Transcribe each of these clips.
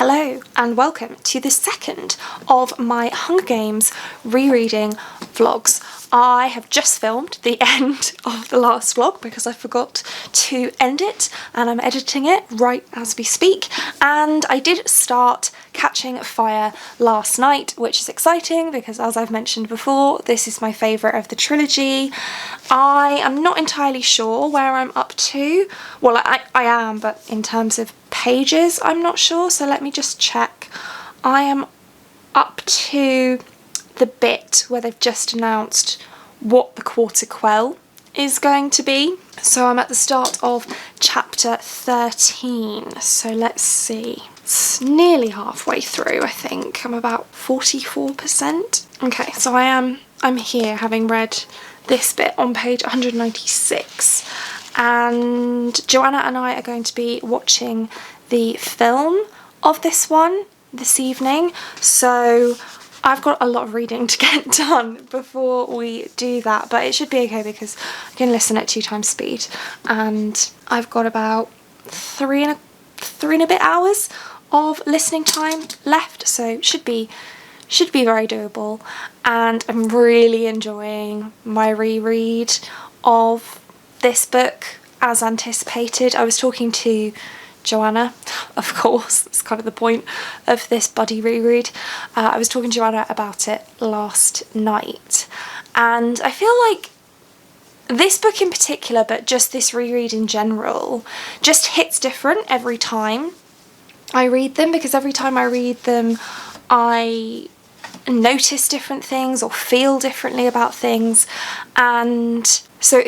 Hello and welcome to the second of my Hunger Games rereading vlogs. I have just filmed the end of the last vlog because I forgot to end it and I'm editing it right as we speak, and I did start Catching Fire last night, which is exciting because, as I've mentioned before, this is my favourite of the trilogy. I am not entirely sure where I'm up to. Well, I am, but in terms of pages I'm not sure, so let me just check. I am up to the bit where they've just announced what the quarter quell is going to be. So I'm at the start of chapter 13, so let's see. It's nearly halfway through, I think. I'm about 44%. Okay, so I'm here having read this bit on page 196, and Joanna and I are going to be watching the film of this one this evening, so I've got a lot of reading to get done before we do that, but it should be okay because I can listen at 2 times speed, and I've got about three and a bit hours of listening time left, so should be very doable. And I'm really enjoying my reread of this book as anticipated. I was talking to Joanna, of course, that's kind of the point of this buddy reread. I was talking to Joanna about it last night, and I feel like this book in particular, but just this reread in general, just hits different every time I read them, because every time I read them I notice different things or feel differently about things. And so,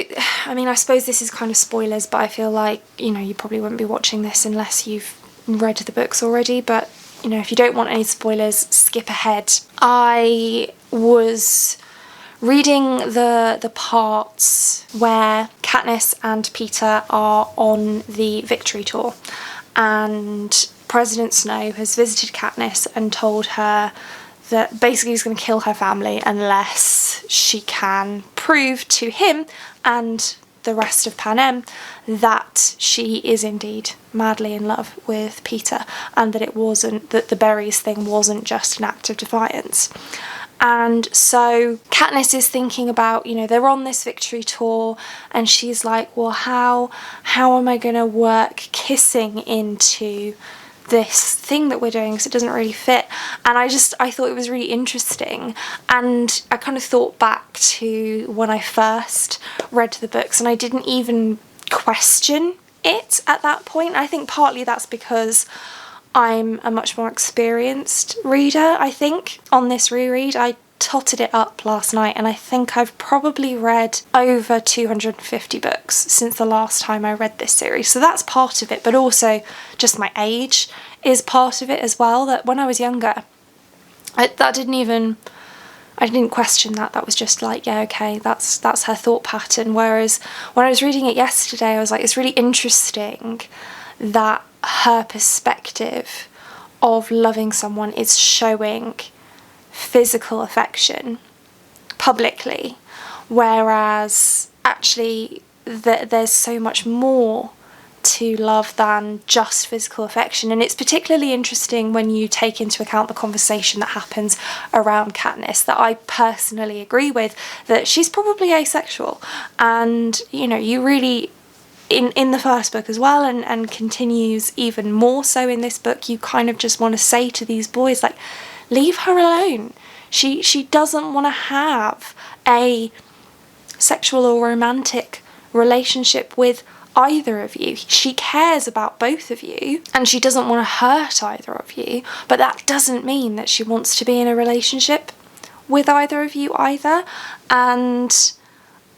I mean, I suppose this is kind of spoilers, but I feel like, you know, you probably wouldn't be watching this unless you've read the books already, but, you know, if you don't want any spoilers, skip ahead. I was reading the parts where Katniss and Peter are on the victory tour, and President Snow has visited Katniss and told her that basically he's going to kill her family unless she can prove to him and the rest of Panem that she is indeed madly in love with Peter, and that the berries thing wasn't just an act of defiance. And so Katniss is thinking about, you know, they're on this victory tour, and she's like, well, how am I going to work kissing into this thing that we're doing, because it doesn't really fit. And I thought it was really interesting, and I kind of thought back to when I first read the books and I didn't even question it at that point. I think partly that's because I'm a much more experienced reader. I think on this reread I totted it up last night, and I think I've probably read over 250 books since the last time I read this series, so that's part of it, but also just my age is part of it as well. That when I was younger, I didn't question that. That was just like, yeah, okay, that's her thought pattern. Whereas when I was reading it yesterday, I was like, it's really interesting that her perspective of loving someone is showing physical affection publicly, whereas actually there's so much more to love than just physical affection. And it's particularly interesting when you take into account the conversation that happens around Katniss, that I personally agree with, that she's probably asexual. And, you know, you really, in the first book as well, and continues even more so in this book, you kind of just want to say to these boys, like, leave her alone. She doesn't want to have a sexual or romantic relationship with either of you. She cares about both of you, and she doesn't want to hurt either of you, but that doesn't mean that she wants to be in a relationship with either of you either. And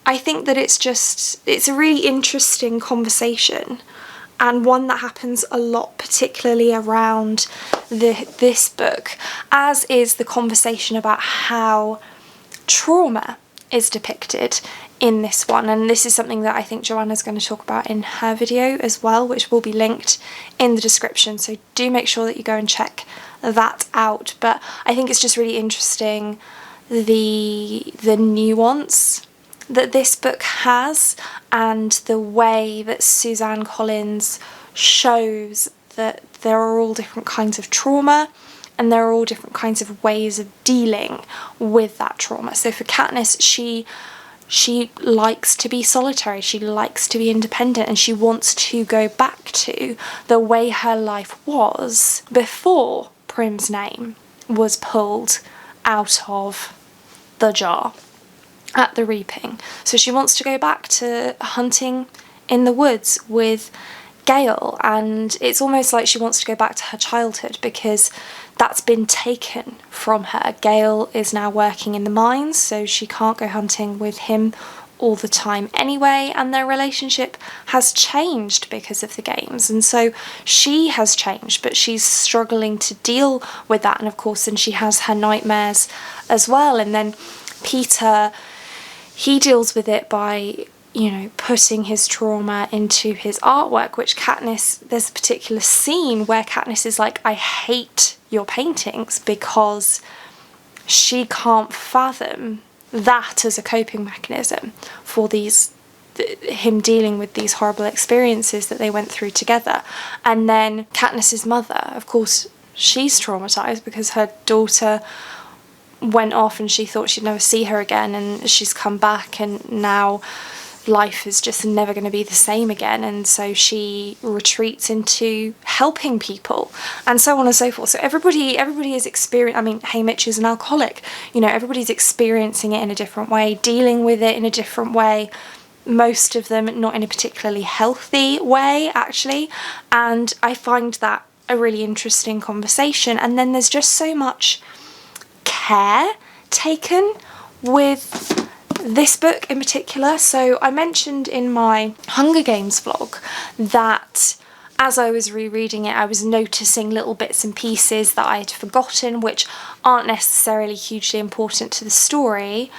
I think that it's a really interesting conversation, and one that happens a lot, particularly around this book, as is the conversation about how trauma is depicted in this one. And this is something that I think Joanna's going to talk about in her video as well, which will be linked in the description, so do make sure that you go and check that out. But I think it's just really interesting the nuance that this book has, and the way that Suzanne Collins shows that there are all different kinds of trauma, and there are all different kinds of ways of dealing with that trauma. So for Katniss, she likes to be solitary, she likes to be independent, and she wants to go back to the way her life was before Prim's name was pulled out of the jar at the reaping. So she wants to go back to hunting in the woods with Gale, and it's almost like she wants to go back to her childhood because that's been taken from her. Gale is now working in the mines, so she can't go hunting with him all the time anyway, and their relationship has changed because of the games, and so she has changed, but she's struggling to deal with that. And of course then she has her nightmares as well, and then Peter, he deals with it by, you know, putting his trauma into his artwork, which Katniss, there's a particular scene where Katniss is like, I hate your paintings, because she can't fathom that as a coping mechanism for him dealing with these horrible experiences that they went through together. And then Katniss's mother, of course, she's traumatized because her daughter went off and she thought she'd never see her again, and she's come back and now life is just never going to be the same again, and so she retreats into helping people and so on and so forth. So everybody is experiencing, I mean, Haymitch is an alcoholic, you know, everybody's experiencing it in a different way, dealing with it in a different way, most of them not in a particularly healthy way actually, and I find that a really interesting conversation. And then there's just so much care taken with this book in particular. So I mentioned in my Hunger Games vlog that as I was rereading it, I was noticing little bits and pieces that I had forgotten, which aren't necessarily hugely important to the story,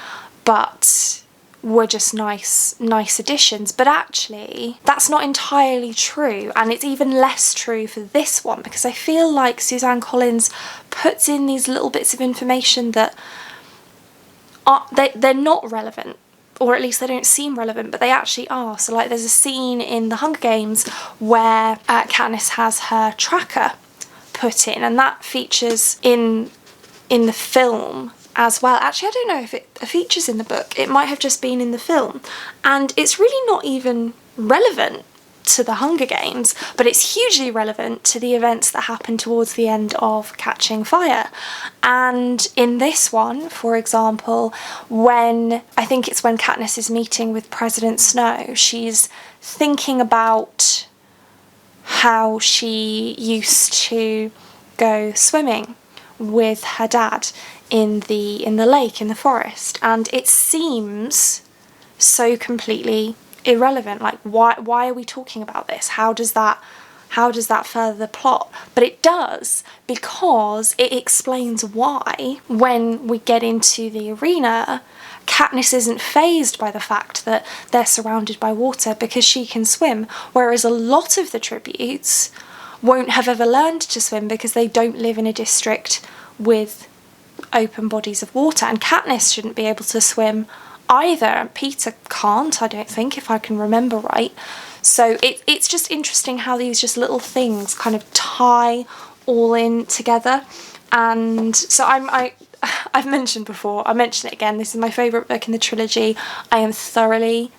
but were just nice additions. But actually, that's not entirely true, and it's even less true for this one, because I feel like Suzanne Collins puts in these little bits of information that they're not relevant, or at least they don't seem relevant, but they actually are. So like there's a scene in the Hunger Games where Katniss has her tracker put in, and that features in the film as well. Actually, I don't know if it features in the book. It might have just been in the film, and it's really not even relevant to the Hunger Games, but it's hugely relevant to the events that happen towards the end of Catching Fire. And in this one, for example, when Katniss is meeting with President Snow, she's thinking about how she used to go swimming with her dad in the lake, in the forest, and it seems so completely irrelevant. Like, why are we talking about this? How does that further the plot? But it does, because it explains why when we get into the arena, Katniss isn't fazed by the fact that they're surrounded by water because she can swim, whereas a lot of the tributes won't have ever learned to swim because they don't live in a district with open bodies of water, and Katniss shouldn't be able to swim either. Peter can't, I don't think, if I can remember right. So it's just interesting how these just little things kind of tie all in together. And so I've mentioned before, I mention it again, this is my favourite book in the trilogy. I am thoroughly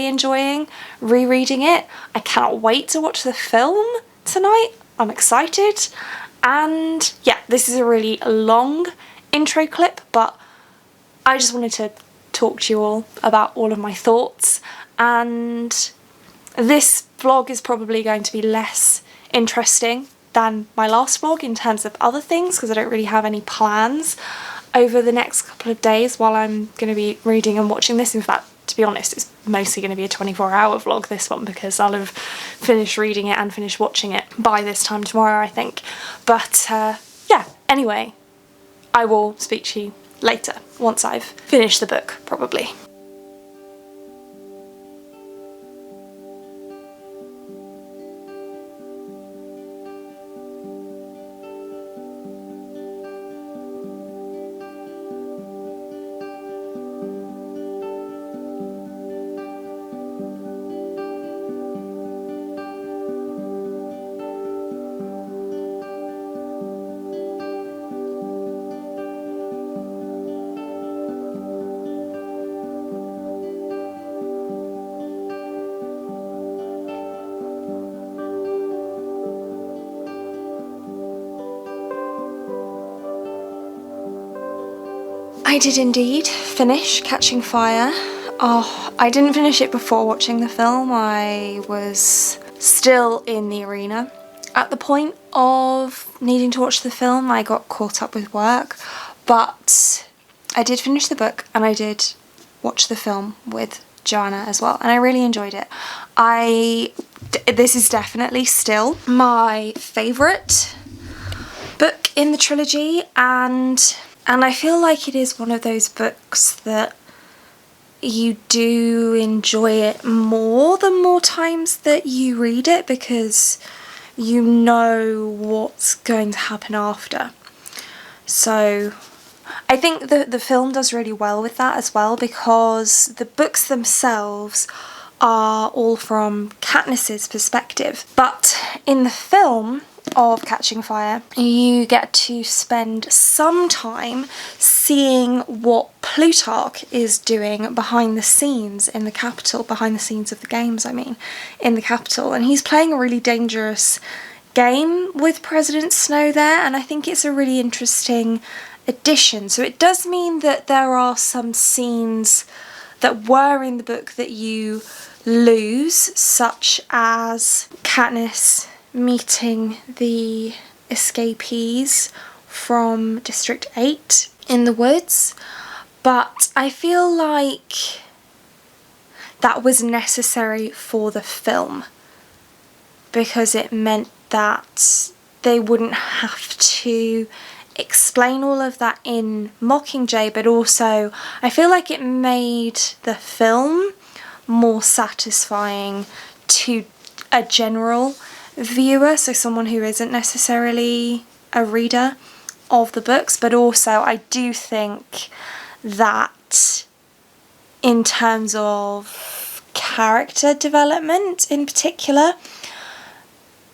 enjoying rereading it. I cannot wait to watch the film tonight. I'm excited. And yeah, this is a really long intro clip, but I just wanted to talk to you all about all of my thoughts, and this vlog is probably going to be less interesting than my last vlog in terms of other things, because I don't really have any plans over the next couple of days while I'm going to be reading and watching this. In fact, to be honest, it's mostly going to be a 24-hour vlog, this one, because I'll have finished reading it and finished watching it by this time tomorrow, I think. But yeah, anyway, I will speak to you later, once I've finished the book, probably. I did indeed finish Catching Fire. Oh, I didn't finish it before watching the film. I was still in the arena. At the point of needing to watch the film, I got caught up with work, but I did finish the book and I did watch the film with Joana as well, and I really enjoyed it. This is definitely still my favourite book in the trilogy, and I feel like it is one of those books that you do enjoy it more the more times that you read it, because you know what's going to happen after. So I think the film does really well with that as well, because the books themselves are all from Katniss's perspective. But in the film of Catching Fire, you get to spend some time seeing what Plutarch is doing behind the scenes in the capital, behind the scenes of the games, I mean, in the capital. And he's playing a really dangerous game with President Snow there, and I think it's a really interesting addition. So it does mean that there are some scenes that were in the book that you lose, such as Katniss meeting the escapees from District 8 in the woods, but I feel like that was necessary for the film, because it meant that they wouldn't have to explain all of that in Mockingjay, but also I feel like it made the film more satisfying to a general viewer, so someone who isn't necessarily a reader of the books. But also I do think that in terms of character development in particular,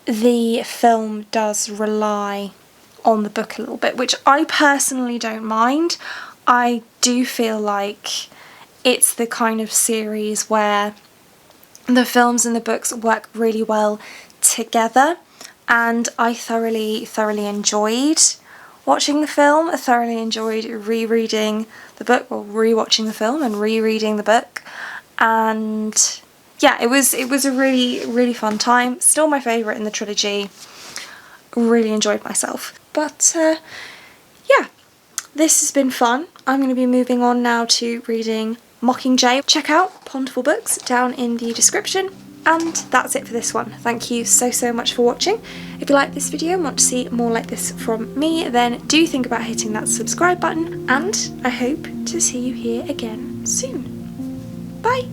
the film does rely on the book a little bit, which I personally don't mind. I do feel like it's the kind of series where the films and the books work really well together, and I thoroughly enjoyed watching the film. I thoroughly enjoyed rereading the book, or rewatching the film and rereading the book, and yeah, it was a really fun time. Still my favourite in the trilogy. Really enjoyed myself. But yeah, this has been fun. I'm going to be moving on now to reading Mockingjay. Check out Ponderful Books down in the description. And that's it for this one. Thank you so much for watching. If you like this video and want to see more like this from me, then do think about hitting that subscribe button, and I hope to see you here again soon. Bye!